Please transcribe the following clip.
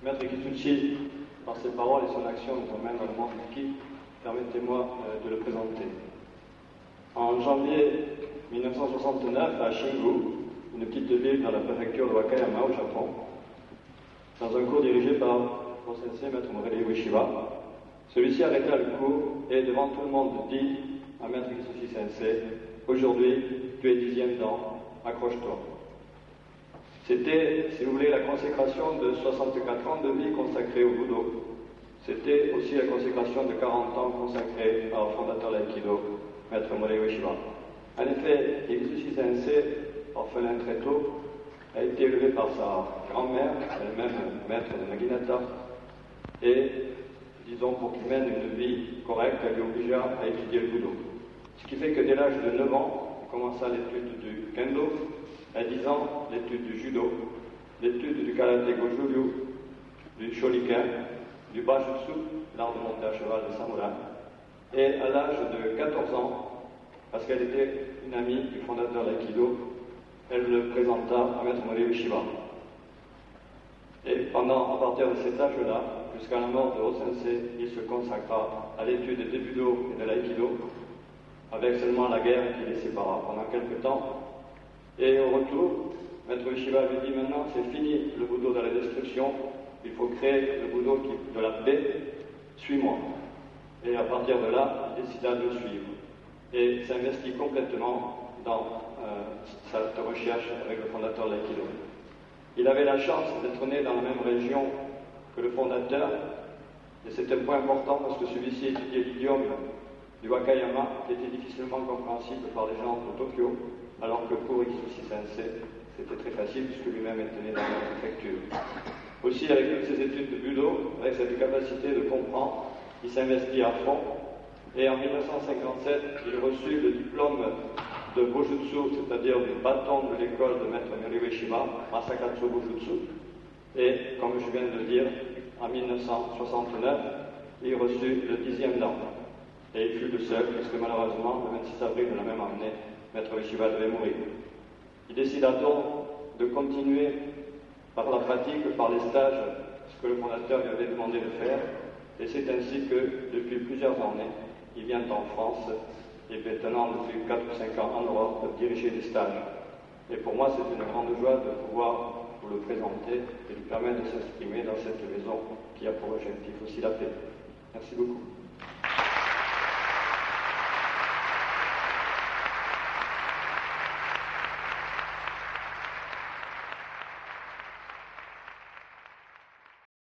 Maître Kisuchi, par ses paroles et son action, nous emmène dans le monde qui, permettez-moi de le présenter. En janvier 1969, à Shingu, une petite ville dans la préfecture de Wakayama, au Japon, dans un cours dirigé par mon sensei, Maître Morelei Ueshiba, celui-ci arrêta le cours et, devant tout le monde, dit à Maître Kisuchi Sensei, aujourd'hui, tu es 10e dan, accroche-toi. C'était, si vous voulez, la consécration de 64 ans de vie consacrée au Budo. C'était aussi la consécration de 40 ans consacrée au fondateur de l'aïkido, Maître Morelei Ueshiba. En effet, Kisuchi Sensei, orphelin très tôt, a été élevé par sa grand-mère, elle-même maître de Naginata, et, disons, pour qu'il mène une vie correcte, elle lui obligea à étudier le Budo. Ce qui fait que dès l'âge de 9 ans, il commença l'étude du Kendo, à 10 ans, l'étude du Judo, l'étude du Karate Goju-ryu, du Shuriken, du Bajutsu, l'art de monter à cheval de samouraï, et à l'âge de 14 ans, parce qu'elle était une amie du fondateur d'Aikido, elle le présenta à Maître Morelei Ueshiba. Et à partir de cet âge-là, jusqu'à la mort de Ho-sensei, il se consacra à l'étude des Budo et de l'Aikido, avec seulement la guerre qui les sépara pendant quelques temps. Et au retour, Maître Ueshiba lui dit maintenant c'est fini le Budo de la destruction, il faut créer le Budo de la paix, suis-moi. Et à partir de là, il décida de le suivre et s'investit complètement dans sa recherche avec le fondateur de l'Aikido. Il avait la chance d'être né dans la même région que le fondateur, et c'est un point important parce que celui-ci étudiait l'idiome du Wakayama, qui était difficilement compréhensible par les gens de Tokyo, alors que pour Kisuchi Sensei, c'était très facile puisque lui-même était né dans la préfecture. Aussi, avec toutes ses études de Budo, avec cette capacité de comprendre, il s'investit à fond, et en 1957, il reçut le diplôme de Bojutsu, c'est-à-dire du bâton de l'école de Maître Morelei Ueshiba, Masakatsu Bojutsu, et, comme je viens de le dire, en 1969, il reçut le 10e dan. Et il fut le seul, parce que malheureusement, le 26 avril de la même année, Maître Ueshiba devait mourir. Il décida donc de continuer par la pratique, par les stages, ce que le fondateur lui avait demandé de faire, et c'est ainsi que, depuis plusieurs années, il vient en France, et maintenant, depuis 4 ou 5 ans en Europe, diriger des stages. Et pour moi, c'est une grande joie de pouvoir vous le présenter et lui permettre de s'exprimer dans cette maison qui a pour objectif aussi la paix. Merci beaucoup.